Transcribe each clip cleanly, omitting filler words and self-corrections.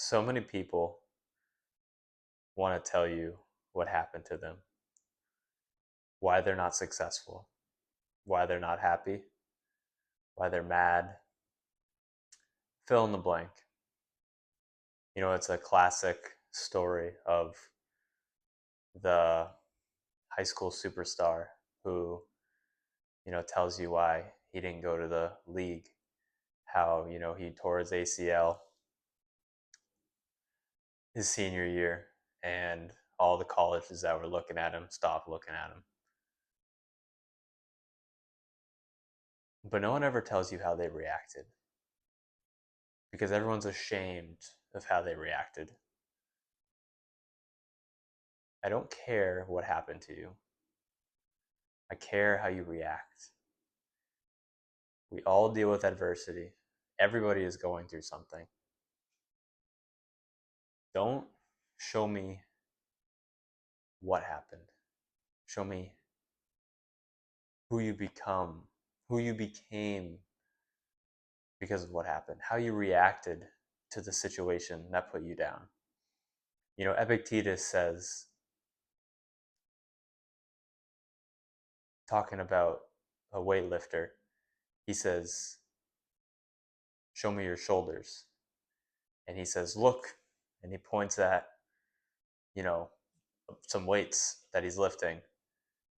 So many people want to tell you what happened to them, why they're not successful, why they're not happy, why they're mad. Fill in the blank. It's a classic story of the high school superstar who, tells you why he didn't go to the league, how, he tore his ACL his senior year, and all the colleges that were looking at him stopped looking at him. But no one ever tells you how they reacted because everyone's ashamed of how they reacted. I don't care what happened to you. I care how you react. We all deal with adversity. Everybody is going through something. Don't show me what happened. Show me who you become, who you became because of what happened, how you reacted to the situation that put you down. Epictetus says, talking about a weightlifter, he says, show me your shoulders. And he says, look, and he points at, you know, some weights that he's lifting.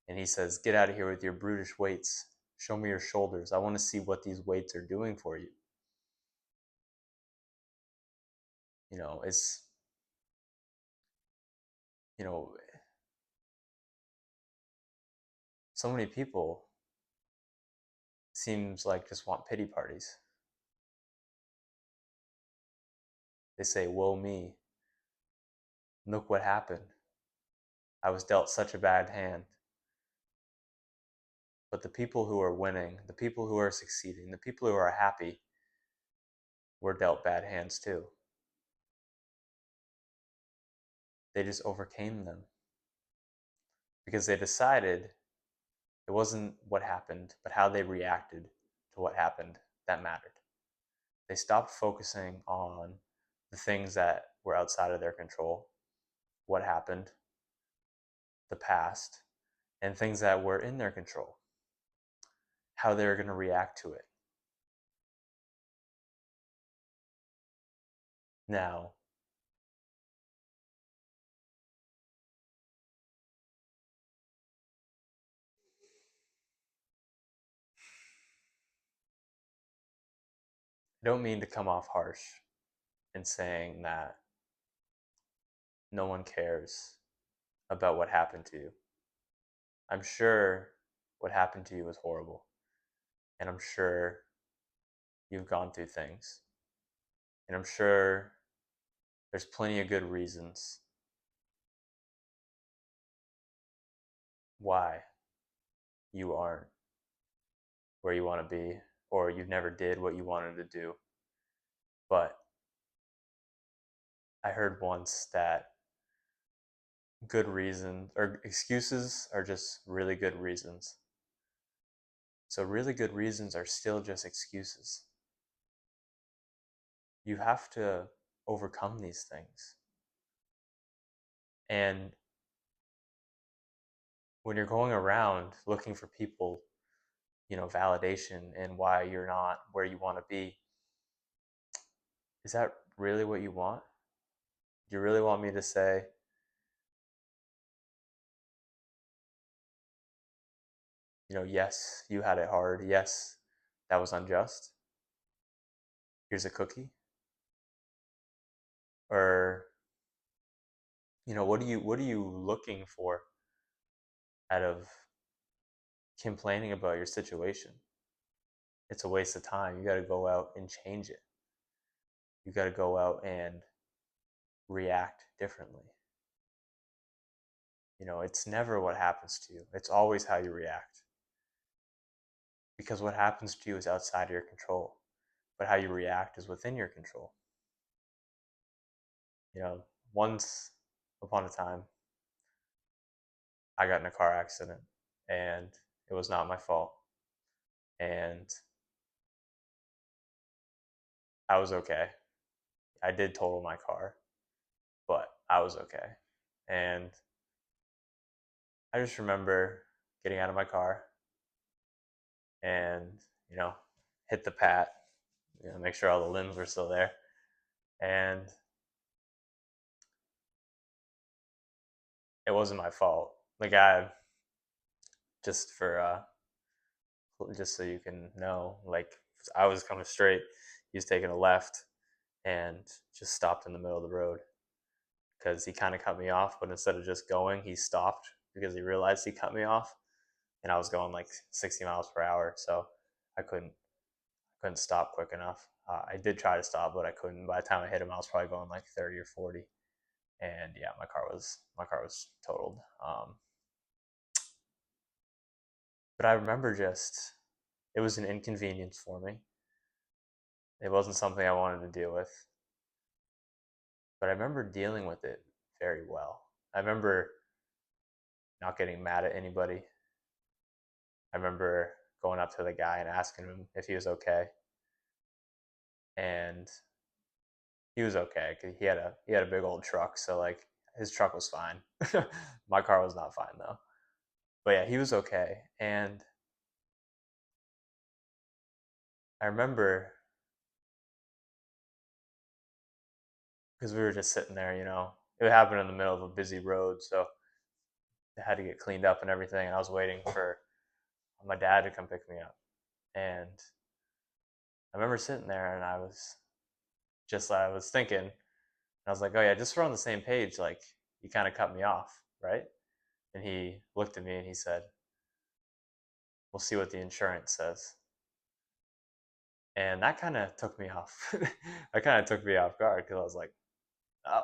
And he says, get out of here with your brutish weights. Show me your shoulders. I want to see what these weights are doing for you. It's, you know, so many people seems like just want pity parties. They say, woe me. Look what happened. I was dealt such a bad hand. But the people who are winning, the people who are succeeding, the people who are happy were dealt bad hands too. They just overcame them because they decided it wasn't what happened, but how they reacted to what happened that mattered. They stopped focusing on the things that were outside of their control, what happened, the past, and things that were in their control, how they were going to react to it. Now, I don't mean to come off harsh in saying that no one cares about what happened to you. I'm sure what happened to you was horrible, and I'm sure you've gone through things, and I'm sure there's plenty of good reasons why you aren't where you want to be, or you never did what you wanted to do. But I heard once that good reasons or excuses are just really good reasons. So, really good reasons are still just excuses. You have to overcome these things. And when you're going around looking for people, validation and why you're not where you want to be, is that really what you want? Do you really want me to say, yes, you had it hard. Yes, that was unjust. Here's a cookie. Or, what are you looking for out of complaining about your situation? It's a waste of time. You got to go out and change it. You got to go out and react differently. It's never what happens to you. It's always how you react. Because what happens to you is outside of your control, but how you react is within your control. Once upon a time, I got in a car accident and it was not my fault. And I was okay. I did total my car, but I was okay. And I just remember getting out of my car and, you know, hit the pat, make sure all the limbs were still there. And it wasn't my fault. The guy, just for, just so you can know, like, I was coming straight, he was taking a left and just stopped in the middle of the road because he kind of cut me off, but instead of just going, he stopped because he realized he cut me off, and I was going like 60 miles per hour, so I couldn't stop quick enough. I did try to stop, but I couldn't. By the time I hit him, I was probably going like 30 or 40, and yeah, my car was totaled. But I remember just it was an inconvenience for me. It wasn't something I wanted to deal with, but I remember dealing with it very well. I remember not getting mad at anybody. I remember going up to the guy and asking him if he was okay, and he was okay because he had a big old truck, so like his truck was fine. My car was not fine though. But yeah, he was okay, and I remember because we were just sitting there, it happened in the middle of a busy road, so it had to get cleaned up and everything, and I was waiting for my dad to come pick me up, and I remember sitting there, and I was thinking, and I was like, oh yeah, just so we're on the same page, like you kind of cut me off, right? And he looked at me and he said, we'll see what the insurance says. And that kind of took me off. That kind of took me off guard because I was like, oh.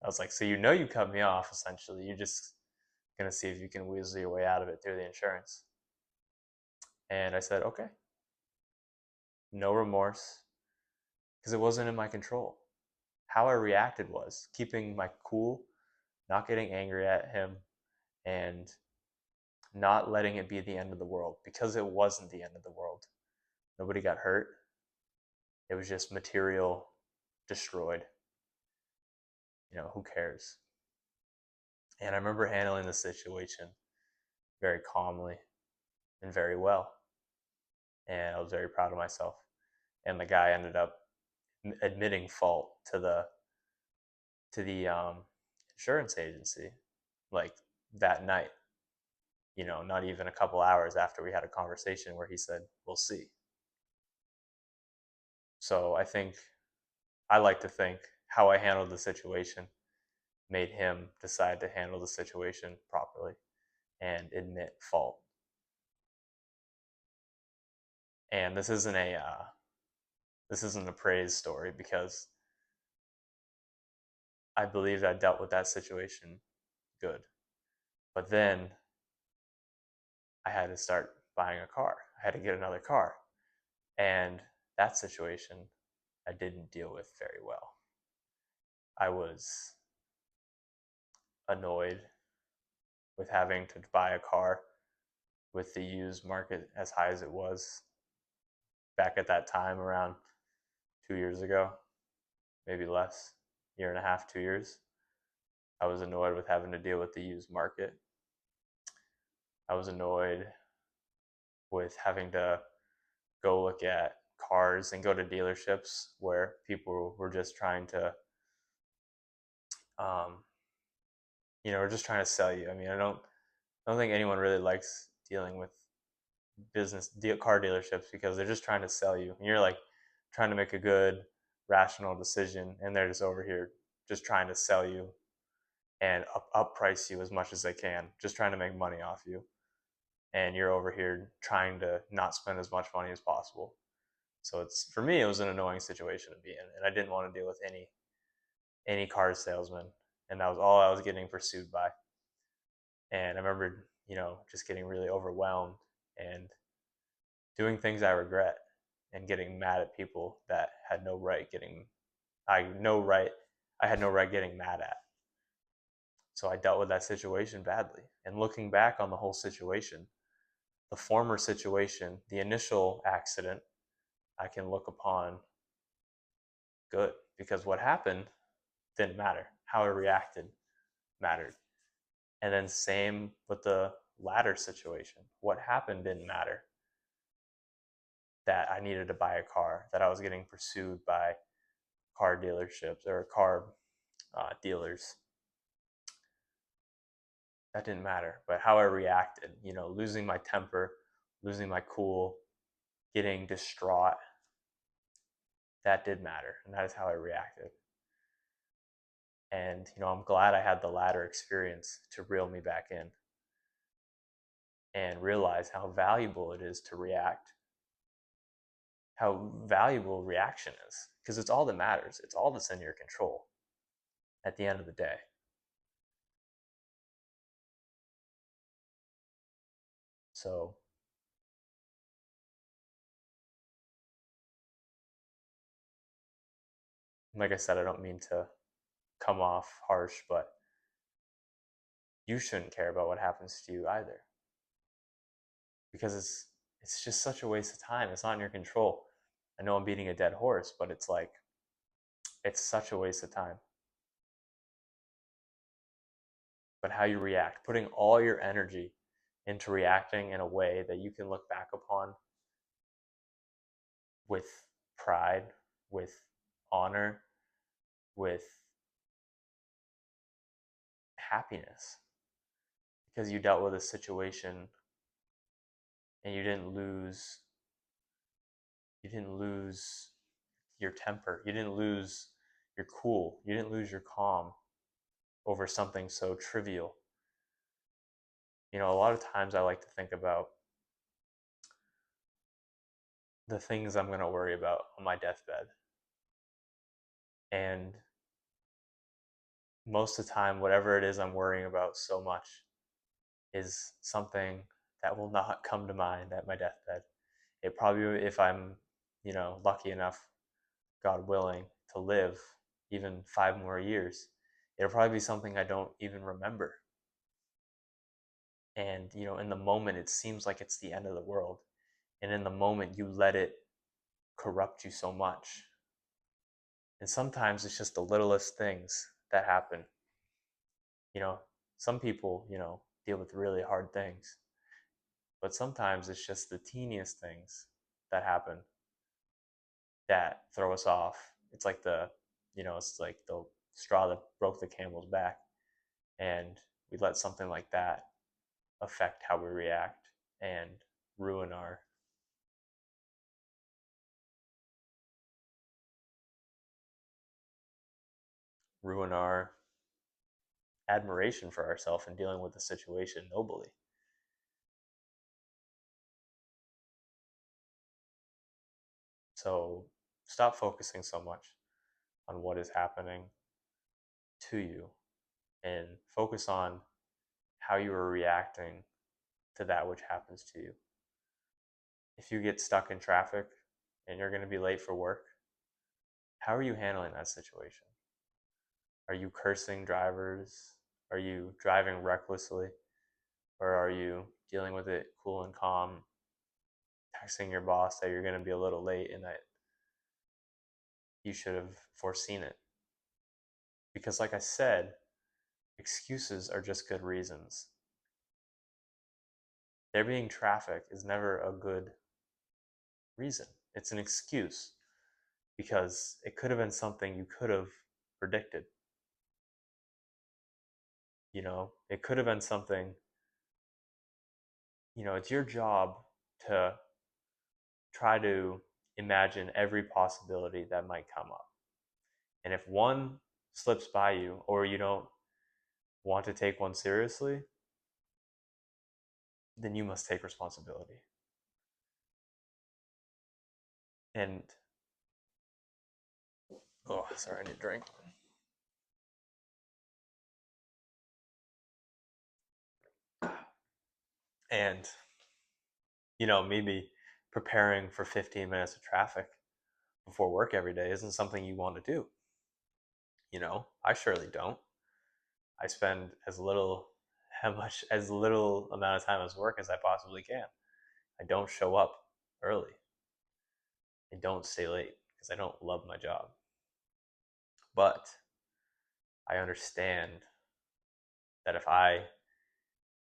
I was like, so you cut me off essentially. You're just gonna see if you can weasel your way out of it through the insurance. And I said, okay, no remorse, because it wasn't in my control. How I reacted was keeping my cool, not getting angry at him, and not letting it be the end of the world because it wasn't the end of the world. Nobody got hurt. It was just material destroyed. Who cares? And I remember handling the situation very calmly and very well. And I was very proud of myself. And the guy ended up admitting fault to the insurance agency, like that night. Not even a couple hours after we had a conversation where he said, "We'll see." So I like to think how I handled the situation made him decide to handle the situation properly and admit fault. And this isn't a praise story because I believe I dealt with that situation good. But then I had to start buying a car. I had to get another car. And that situation I didn't deal with very well. I was annoyed with having to buy a car with the used market as high as it was back at that time, around 2 years ago, maybe less, year and a half, 2 years. I was annoyed with having to deal with the used market. I was annoyed with having to go look at cars and go to dealerships where people were just trying to, um, were just trying to sell you. I mean, I don't think anyone really likes dealing with car dealerships because they're just trying to sell you. And you're like trying to make a good, rational decision, and they're just over here just trying to sell you and up price you as much as they can, just trying to make money off you. And you're over here trying to not spend as much money as possible. So for me, it was an annoying situation to be in, and I didn't want to deal with any car salesman, and that was all I was getting pursued by. And I remember, just getting really overwhelmed and doing things I regret and getting mad at people that had no right getting I no right I had no right getting mad at. So I dealt with that situation badly. And looking back on the whole situation, the former situation, the initial accident, I can look upon good, because what happened didn't matter. How I reacted mattered. And then same with the latter situation. What happened didn't matter. That I needed to buy a car, that I was getting pursued by car dealerships or car dealers. That didn't matter. But how I reacted, losing my temper, losing my cool, getting distraught, that did matter. And that is how I reacted. And, I'm glad I had the latter experience to reel me back in and realize how valuable it is to react, how valuable reaction is, because it's all that matters. It's all that's in your control at the end of the day. So, like I said, I don't mean to come off harsh, but you shouldn't care about what happens to you either, because it's just such a waste of time. It's not in your control. I know I'm beating a dead horse, but it's like it's such a waste of time. But how you react, putting all your energy into reacting in a way that you can look back upon with pride, with honor, with happiness, because you dealt with a situation and you didn't lose your temper, you didn't lose your cool, you didn't lose your calm over something so trivial. A lot of times I like to think about the things I'm going to worry about on my deathbed. And most of the time, whatever it is I'm worrying about so much is something that will not come to mind at my deathbed. It probably, if I'm, lucky enough, God willing, to live even 5 more years, it'll probably be something I don't even remember. And, in the moment, it seems like it's the end of the world. And in the moment, you let it corrupt you so much. And sometimes it's just the littlest things that happen. You know, some people, deal with really hard things, but sometimes it's just the teeniest things that happen that throw us off. It's like the straw that broke the camel's back, and we let something like that affect how we react and ruin our ruin our admiration for ourselves and dealing with the situation nobly. So stop focusing so much on what is happening to you and focus on how you are reacting to that which happens to you. If you get stuck in traffic and you're going to be late for work, how are you handling that situation? Are you cursing drivers? Are you driving recklessly? Or are you dealing with it cool and calm, texting your boss that you're going to be a little late and that you should have foreseen it? Because, like I said, excuses are just good reasons. There being traffic is never a good reason. It's an excuse because it could have been something you could have predicted. It could have been something, it's your job to try to imagine every possibility that might come up. And if one slips by you or you don't want to take one seriously, then you must take responsibility. And, oh, sorry, I need a drink. And, maybe preparing for 15 minutes of traffic before work every day isn't something you want to do. I surely don't. I spend as little amount of time as work as I possibly can. I don't show up early. I don't stay late because I don't love my job. But I understand that if I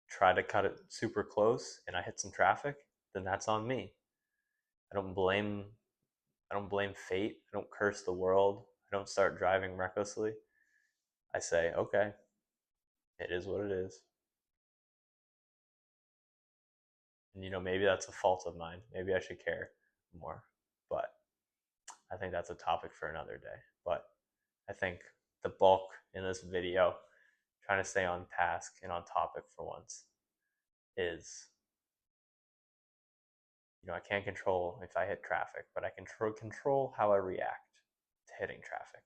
try to cut it super close and I hit some traffic, then that's on me. I don't blame I don't blame fate. I don't curse the world. I don't start driving recklessly. I say, okay, it is what it is. And maybe that's a fault of mine. Maybe I should care more. But I think that's a topic for another day. But I think the bulk in this video, trying to stay on task and on topic for once, is I can't control if I hit traffic, but I can control how I react to hitting traffic.